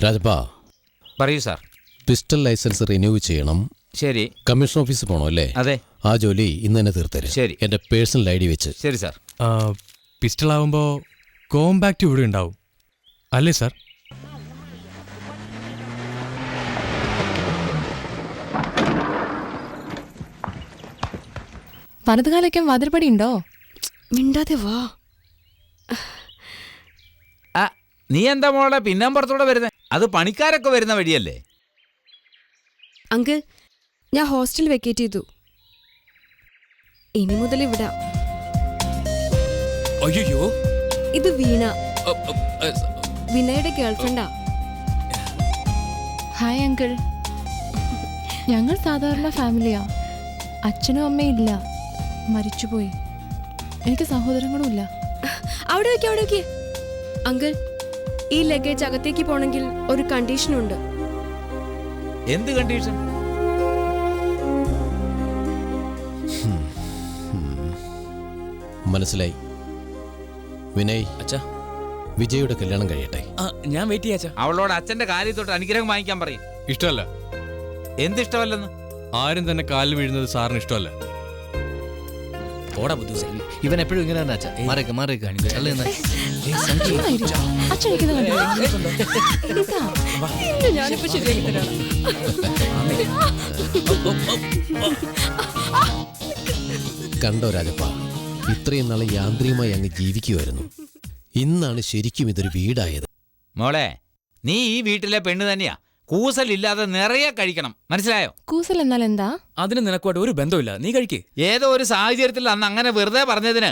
രാജപ്പാ, പറയൂ sir. Pistol licence renew ചെയ്യണം. ശരി. കമ്മീഷൻ ഓഫീസിൽ പോകണം അല്ലേ? അതെ. ആ ജോലി ഇന്ന് തന്നെ തീർത്തരും. ശരി. എൻ്റെ പേഴ്സണൽ ID വെച്ച്. ശരി സാർ. പിസ്റ്റൾ ആവുമ്പോൾ കോമ്പാക്റ്റ് ഇവിടെ ഉണ്ടാവും അല്ലേ സാർ? വലതുകാലയ്ക്കും വാതിൽപ്പടി ഉണ്ടോ? മിണ്ടാതെ വാ. നീ എന്താ മോളെ പിന്നാമ്പുറത്തൂടെ വരുന്നത്? അത് പണിക്കാരൊക്കെ വരുന്ന വഴിയല്ലേ? അങ്കിൾ, ഞാൻ ഹോസ്റ്റൽ വെക്കേറ്റ് ചെയ്തു. ഇനി മുതൽ ഇവിടെ. അയ്യോ, ഇത് വീണ, വിനയുടെ ഗേൾഫ്രണ്ടാ. Hi uncle. ഞങ്ങൾ സാധാരണ ഫാമിലിയാ. അച്ഛനും അമ്മയും ഇല്ല, മരിച്ചുപോയി. എനിക്ക് സഹോദരങ്ങളും ഇല്ല. അവിടെ വയ്ക്കേ. അങ്കിൾ, ഈ ലഗേജ് അകത്തേക്ക് പോണെങ്കിൽ ഒരു കണ്ടീഷനുണ്ട്. എന്ത് കണ്ടീഷൻ? മനസ്സിലായി. വിനയ്, അച്ഛാ, വിജയുടെ കല്യാണം കഴിയട്ടെ. ഞാൻ വെയിറ്റ് ചെയ്യാ. അവളോട് അച്ഛന്റെ കാര്യത്തോട്ട് അനുഗ്രഹം വാങ്ങിക്കാൻ പറയും. ഇഷ്ടമല്ല. എന്തിഷ്ടമല്ലെന്ന്? ആരും തന്നെ കാലിൽ വീഴുന്നത് സാറിന് ഇഷ്ടമല്ല. ഓടാ ബുദ്ധി, ഇവൻ എപ്പോഴും ഇങ്ങനെ തന്നെ. അച്ഛാ, മാറിയേക്ക്. അച്ഛൻ ഇരിക്കുന്നത് കണ്ടോ? ഞാനിപ്പോ ശരിയാക്കി തരാം. കണ്ടോ രാജപ്പാ, ഇത്രയും നാളെ യാന്ത്രികമായി അങ്ങ് ജീവിക്കുമായിരുന്നു. ഇന്നാണ് ശരിക്കും ഇതൊരു വീടായത്. മോളെ, നീ ഈ വീട്ടിലെ പെണ്ണ് തന്നെയാ. കൂസലില്ലാതെ നിറയെ കഴിക്കണം, മനസ്സിലായോ? കൂസൽ എന്നാൽ എന്താ? അതിന് നിനക്കുമായിട്ട് ഒരു ബന്ധമില്ല, നീ കഴിക്ക്. ഏതോ ഒരു സാഹചര്യത്തിൽ അന്ന് അങ്ങനെ വെറുതെ പറഞ്ഞതിന്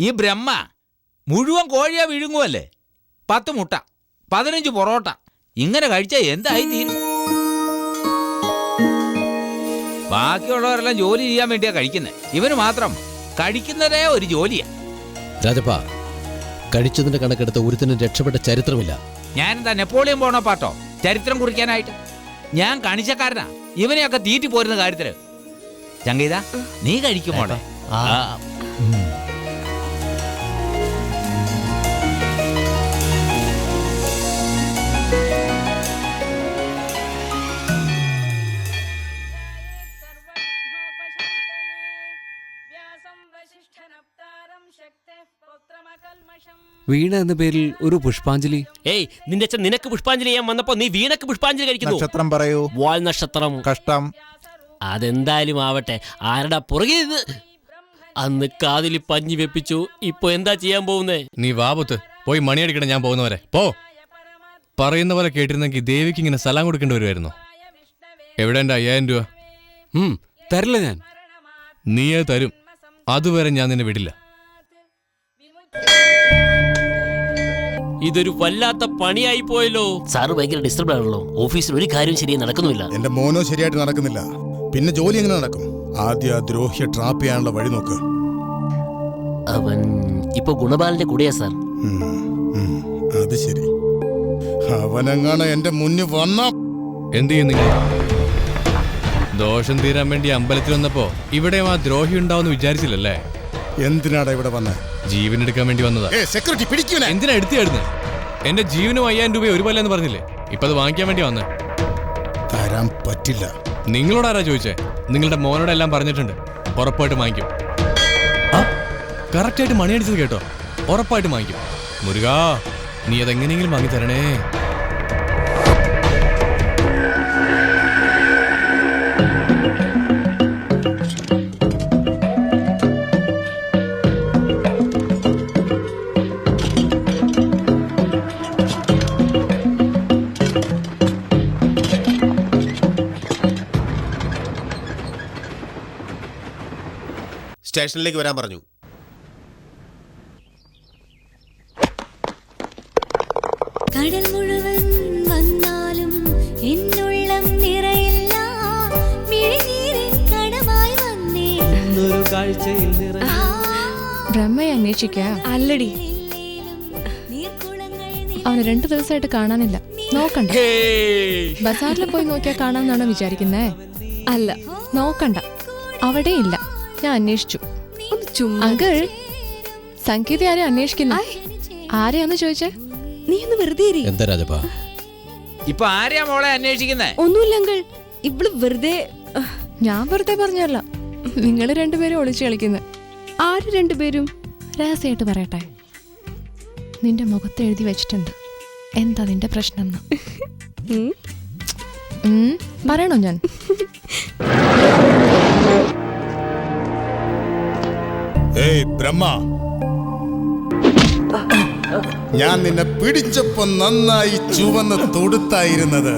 ഈ ബ്രഹ്മ മുഴുവൻ കോഴിയാ വിഴുങ്ങുമല്ലേ? 10 മുട്ട, 15 പൊറോട്ട, ഇങ്ങനെ കഴിച്ചാൽ എന്തായി തീരും? ബാക്കിയുള്ളവരെല്ലാം ജോലി ചെയ്യാൻ വേണ്ടിയാ കഴിക്കുന്നത്. ഇവന് മാത്രം കഴിക്കുന്നതേ ഒരു ജോലിയാ. രാജപ്പാ, കഴിച്ചതിന്റെ കണക്കെടുത്ത ഒരുത്തിനും രക്ഷപ്പെട്ട ചരിത്രമില്ല. ഞാനെന്താ നെപ്പോളിയൻ ബോണപ്പാർട്ടോ ചരിത്രം കുറിക്കാനായിട്ട്? ഞാൻ കണിച്ചക്കാരനാ. ഇവനെയൊക്കെ തീറ്റി പോരുന്ന കാര്യത്തില്. ചങ്കീത, നീ കഴിക്കുമോളെ? വീണ എന്ന പേരിൽ ഒരു പുഷ്പാഞ്ജലി. ഏയ്, നിന്റെ അച്ഛൻ നിനക്ക് പുഷ്പാഞ്ജലി ചെയ്യാൻ വന്നപ്പോ നീ വീണക്ക് പുഷ്പാഞ്ജലി കഴിക്കുന്നു. നക്ഷത്രം പറയൂ. വാൽ നക്ഷത്രം. കഷ്ടം. അതെന്തായാലും ആവട്ടെ. ആരുടെ പുറകെ അന്ന് കാതിൽ പഞ്ഞി വെപ്പിച്ചു. ഇപ്പൊ എന്താ ചെയ്യാൻ പോകുന്നേ? നീ വാപത്ത് പോയി മണിയടിക്കണം. ഞാൻ പോകുന്നവരെ പോ. പറയുന്ന പോലെ കേട്ടിരുന്നെങ്കിൽ ദേവിക്ക് ഇങ്ങനെ സലാം കൊടുക്കേണ്ടി വരുമായിരുന്നു. എവിടെ എൻ്റെ 5000 രൂപ? തരില്ല ഞാൻ. നീയത് തരും. അതുവരെ ഞാൻ നിന്നെ വിടില്ല. ഇതൊരു വല്ലാത്ത പണിയായി പോയല്ലോ. സാറ് ഭയങ്കര ഡിസ്റ്റർബ് ആണല്ലോ. ഓഫീസിൽ ഒരു കാര്യം ശരിയായി നടക്കുന്നില്ല. എന്റെ മോനോ ശരിയായിട്ട് നടക്കുന്നില്ല. പിന്നെ ജോലി എങ്ങനെ നടക്കും? ആദ്യം ആ ദ്രോഹിയെ ട്രാപ്പ് ചെയ്യാനുള്ള വഴി നോക്ക്. അവൻ ഇപ്പൊ ഗുണപാലന്റെ കൂടെയാ സാർ. അത് ശരി. അവനെങ്ങാണ് എന്റെ മുന്നിൽ വന്ന എന്ത് ചെയ്യും നിങ്ങൾ? ദോഷം തീരാൻ വേണ്ടി അമ്പലത്തിൽ വന്നപ്പോ ഇവിടെയും ആ ദ്രോഹി ഉണ്ടാവുമെന്ന് വിചാരിച്ചില്ലല്ലേ? എന്തിനാടാ ഇവിടെ വന്നേ? ജീവൻ എടുക്കാൻ വേണ്ടി വന്നതാ. സെക്യൂരിറ്റി പിടിക്കൂല. എന്തിനാ എടുത്തിയായിരുന്നു? എന്റെ ജീവനും 5000 രൂപ ഒരു എന്ന് പറഞ്ഞില്ലേ? ഇപ്പൊ അത് വാങ്ങിക്കാൻ വേണ്ടി വന്നേ. തരാൻ പറ്റില്ല. നിങ്ങളോടാരാ ചോദിച്ചേ? നിങ്ങളുടെ മോനോടെല്ലാം പറഞ്ഞിട്ടുണ്ട്. ഉറപ്പായിട്ട് വാങ്ങിക്കും. കറക്റ്റായിട്ട് മണി അടിച്ചത് കേട്ടോ. ഉറപ്പായിട്ട് വാങ്ങിക്കും. മുരുകാ, നീ അതെങ്ങനെയെങ്കിലും വാങ്ങി തരണേ. സ്റ്റേഷനിലേക്ക് വരാൻ പറഞ്ഞു. കടൽ മുഴുവൻ വന്നാലും എന്നുള്ളം നിറയില്ല. മിഴിനീരിൻ കടമായി വന്നേ കാഴ്ചയിൽ ബ്രഹ്മയെ അന്വേഷിക്കാ. അല്ലടി, അവന് 2 ദിവസമായിട്ട് കാണാനില്ല. നോക്കണ്ട. ബസാറിൽ പോയി നോക്കിയാ കാണാന്നാണോ വിചാരിക്കുന്നേ? അല്ല, നോക്കണ്ട, അവിടെ ഇല്ല. ഞാൻ അന്വേഷിച്ചു. അങ്കിൾ, സംഗീത ആരെയും അന്വേഷിക്കുന്നു. ആരെയാന്ന് ചോദിച്ചേ? നീ ഒന്ന് വെറുതെ. എന്താ രാജപ്പാ? ഇപ്പൊ ആരെയാ മോളെ അന്വേഷിക്കുന്നേ? ഒന്നുമില്ല അങ്കിൾ, ഇവള് വെറുതെ. ഞാൻ വെറുതെ പറഞ്ഞല്ല, നിങ്ങൾ രണ്ടുപേരും ഒളിച്ചു കളിക്കുന്നത്. ആര് രണ്ടുപേരും? രഹസ്യമായിട്ട് പറയട്ടെ, നിന്റെ മുഖത്ത് എഴുതി വെച്ചിട്ടുണ്ട് എന്താ നിന്റെ പ്രശ്നം എന്ന്. പറയണോ ഞാൻ? ഏയ് ബ്രഹ്മ, ഞാൻ നിന്നെ പിടിച്ചപ്പോ നന്നായി ചുവന്ന് തൊടുത്തായിരുന്നത്.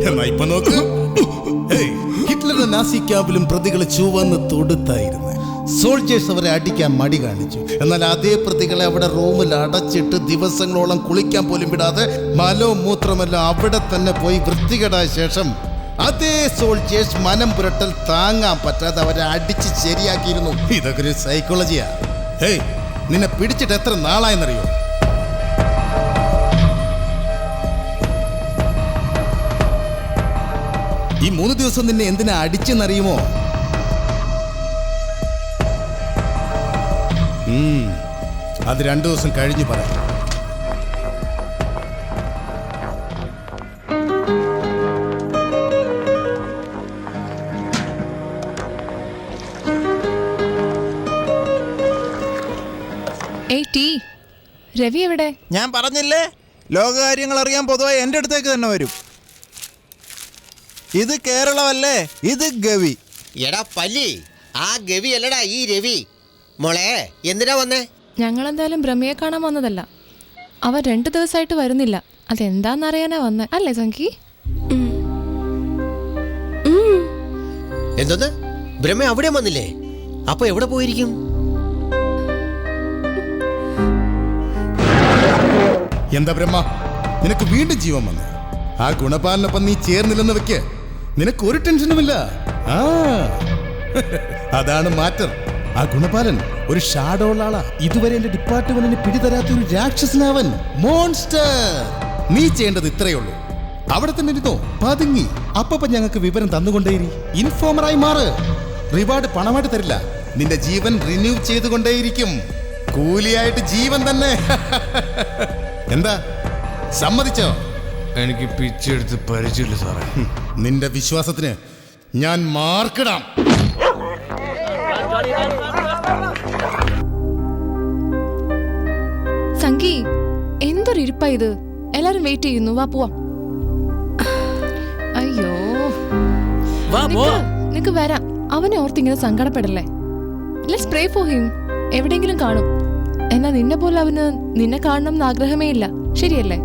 എന്നാ ഇപ്പൊ നോക്ക്, ഹിറ്റ്ലറുടെ നാസി ക്യാമ്പിലും പ്രതികൾ ചുവന്ന് തൊടുത്തായിരുന്നു. സോൾജേഴ്സ് അവരെ അടിക്കാൻ മടി കാണിച്ചു. എന്നാൽ അതേ പ്രതികളെ അവിടെ റൂമിൽ അടച്ചിട്ട് ദിവസങ്ങളോളം കുളിക്കാൻ പോലും വിടാതെ മലവും മൂത്രമെല്ലാം അവിടെ തന്നെ പോയി വൃത്തികേടായ ശേഷം അതേ സോൾജേഴ്സ് മനം പുരട്ടൽ താങ്ങാൻ പറ്റാതെ അവരെ അടിച്ച് ശരിയാക്കിയിരുന്നു. ഇതൊക്കെ ഒരു സൈക്കോളജിയാ. ഹേയ്, നിന്നെ പിടിച്ചിട്ട് എത്ര നാളായെന്നറിയോ? ഈ 3 ദിവസം നിന്നെ എന്തിനാ അടിച്ചെന്നറിയുമോ? അത് 2 ദിവസം കഴിഞ്ഞു പറയാം. രവി എവിടെ? ഞാൻ പറഞ്ഞില്ലേ, ലോകകാര്യങ്ങൾ അറിയാൻ പൊതുവെ എൻ്റെ അടുത്തേക്ക് തന്നെ വരും. ഇത് കേരളമല്ലേ, ഇത് ഗവി. എടാ പല്ലി, ആ ഗവി അല്ലടാ ഈ രവി. മോളെ എന്തിനാ വന്നേ? ഞങ്ങളെന്തായാലും ബ്രഹ്മയെ കാണാൻ വന്നതല്ല. അവ 2 ദിവസമായിട്ട് വരുന്നില്ല. അതെന്താന്നറിയാനാ വന്നേ, അല്ലേ സംഗി? എന്തോന്ന്, ബ്രഹ്മ അവിടെ വന്നില്ലേ? അപ്പൊ എവിടെ പോയിരിക്കും? എന്താ ബ്രഹ്മ, നിനക്ക് വീണ്ടും ജീവൻ വന്നു? ആ ഗുണപാലനൊപ്പം നീ ചേർന്നില്ലെന്ന് വെക്ക്, നിനക്ക് ഒരു ടെൻഷനുമില്ല. അതാണ് മാറ്റർ. ആ ഗുണപാലൻ ഒരു ഷാഡോ ഉള്ള ആളാ. ഇതുവരെ എന്റെ ഡിപ്പാർട്ട്മെന്റിന് പിടിതരാത്ത ഒരു രാക്ഷസനാവൻ, മോൺസ്റ്റർ. നീ ചെയ്യേണ്ടത് ഇത്രയേ ഉള്ളൂ, അവിടെ തന്നെ ഇരുന്നോ, പതുങ്ങി. അപ്പൊ ഞങ്ങൾക്ക് വിവരം തന്നുകൊണ്ടേയിരി. ഇൻഫോമറായി മാറ്. റിവാർഡ് പണമായിട്ട് തരില്ല, നിന്റെ ജീവൻ റിന്യൂ ചെയ്തുകൊണ്ടേയിരിക്കും. കൂലിയായിട്ട് ജീവൻ തന്നെ. എന്താ, സമ്മതിച്ചോ? എനിക്ക് പിച്ചെടുത്ത് പരിചയമില്ല സാറേ. നിന്റെ വിശ്വാസത്തിന് ഞാൻ മാർക്കിടാം. സംഗി, എന്തൊരു ഇരിപ്പാ ഇത്. എല്ലാരും വെയിറ്റ് ചെയ്യുന്നു, വാ പോവാം. അയ്യോ, നിനക്ക് വരാം. അവനെ ഓർത്ത് ഇങ്ങനെ സങ്കടപ്പെടല്ലേ. Let's pray for him. എവിടെയെങ്കിലും കാണും. എന്നാ നിന്നെ പോലെ അവന് നിന്നെ കാണണം എന്ന് ആഗ്രഹമേ ഇല്ല, ശരിയല്ലേ?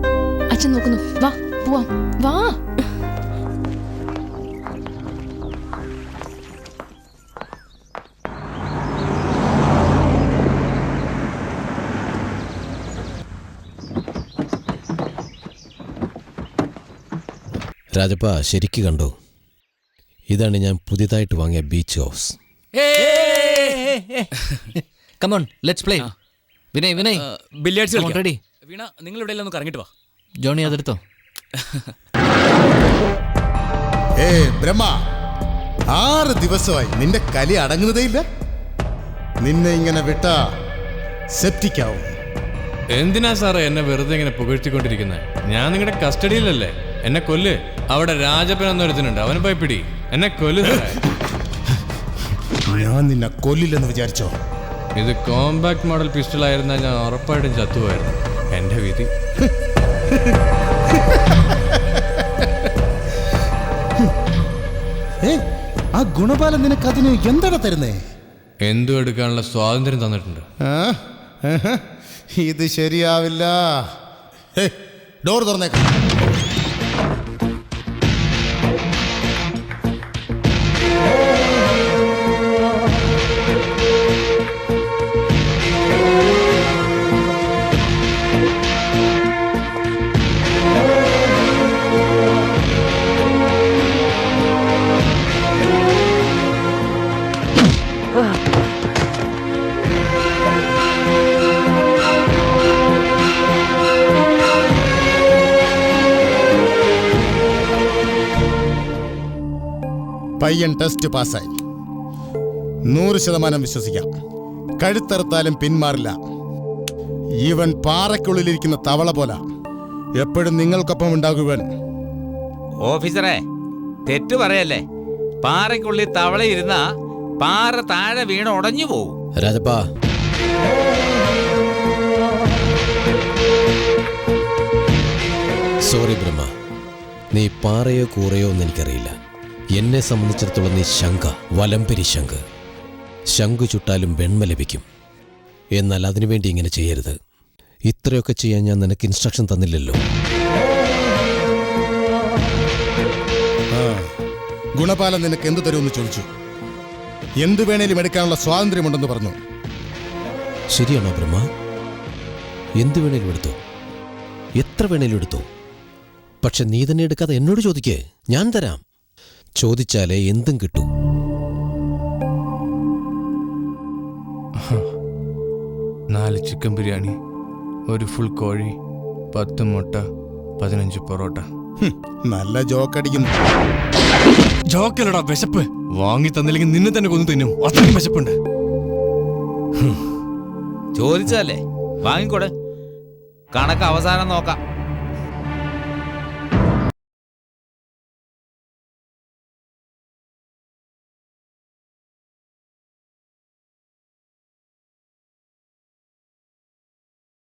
അച്ഛൻ നോക്കുന്നു, വാ പോവാം, വാ. രാജപ്പ ശരിക്ക് കണ്ടോ? ഇതാണ് ഞാൻ പുതിയതായിട്ട് വാങ്ങിയ beach house. Come on, let's play. Vinay billiards ready. Veena, നിങ്ങൾ ഇവിടെ എല്ലാം ഒന്ന് കറങ്ങിട്ട് വാ. ജോണി അതെടുത്തോ. ബ്രഹ്മ, 6 ദിവസമായി നിന്റെ കലി അടങ്ങുന്നതേ ഇല്ല. നിന്നെ ഇങ്ങനെ വിട്ടാ സെപ്റ്റിക്കാവും. എന്തിനാ സാറേ എന്നെ വെറുതെ ഇങ്ങനെ പുകഴ്ത്തിക്കൊണ്ടിരിക്കുന്നത്? ഞാൻ നിങ്ങളുടെ കസ്റ്റഡിയിലല്ലേ. എന്നെ കൊല്ല്. അവിടെ രാജപ്പൻ ഒന്നും എടുത്തിട്ടുണ്ട്, അവന് പോയി പിടി. എന്നെ കൊല്ല്. ഞാൻ നിന്നെ കൊല്ലില്ലെന്ന് വിചാരിച്ചോ? ഇത് കോമ്പാക്ട് മോഡൽ പിസ്റ്റൾ ആയിരുന്നാൽ ഞാൻ ഉറപ്പായിട്ടും ചത്തുപോയിരുന്നു. എന്റെ വിധി. ആ ഗുണപാലൻ നിനക്ക് അതിന് എന്താണ് തരുന്നേ? എന്തും എടുക്കാനുള്ള സ്വാതന്ത്ര്യം തന്നിട്ടുണ്ട്. ഇത് ശരിയാവില്ല. ഡോർ തുറന്നേക്കാം. പയ്യൻ ടെസ്റ്റ് പാസ്സായി. 100% വിശ്വസിക്കാം. കഴുത്തറുത്താലും പിന്മാറില്ല. ഇവൻ പാറയ്ക്കുള്ളിലിരിക്കുന്ന തവള പോലെ. എപ്പോഴും നിങ്ങൾക്കൊപ്പം ഉണ്ടാകുവാൻ. ഓഫീസറെ, തെറ്റു പറയല്ലേ. പാറയ്ക്കുള്ളിൽ തവള ഇരുന്ന പാറ താഴെ വീണ് ഉടഞ്ഞു പോവും. രാജപ്പാ, സോറി ബ്രഹ്മ, നീ പാറയോ കൂറയോ എന്ന് എനിക്കറിയില്ല. എന്നെ സംബന്ധിച്ചിടത്തോളം നീ ശങ്ക, വലംപരി ശങ്ക്. ശംഖു ചുട്ടാലും വെണ്മ ലഭിക്കും. എന്നാൽ അതിനുവേണ്ടി ഇങ്ങനെ ചെയ്യരുത്. ഇത്രയൊക്കെ ചെയ്യാൻ ഞാൻ നിനക്ക് ഇൻസ്ട്രക്ഷൻ തന്നില്ലല്ലോ. ഗുണപാലൻ നിനക്ക് എന്തു തരുമെന്ന് ചോദിച്ചു. എന്തു വേണേലും എടുക്കാനുള്ള സ്വാതന്ത്ര്യമുണ്ടെന്ന് പറഞ്ഞു. ശരിയാണോ ബ്രഹ്മ? എന്തു വേണേലും എടുത്തോ, എത്ര വേണേലും എടുത്തോ. പക്ഷെ നീ തന്നെ എടുക്കാതെ എന്നോട് ചോദിക്കേ, ഞാൻ തരാം. ചോദിച്ചാലേ എന്തും കിട്ടൂ. 4 ചിക്കൻ ബിരിയാണി, 1 ഫുൾ കോഴി, 10 മുട്ട, 15 പൊറോട്ട. നല്ല ജോക്കടിക്കും. ജോക്കല്ലടാ, വിശപ്പ്. വാങ്ങി തന്നില്ലെങ്കിൽ നിന്നെ തന്നെ കൊന്നു തിന്നും. അത്രയും വിശപ്പുണ്ട്. ചോദിച്ചതല്ലേ, വാങ്ങിക്കോട്. കണക്ക് അവസാനം നോക്കാം.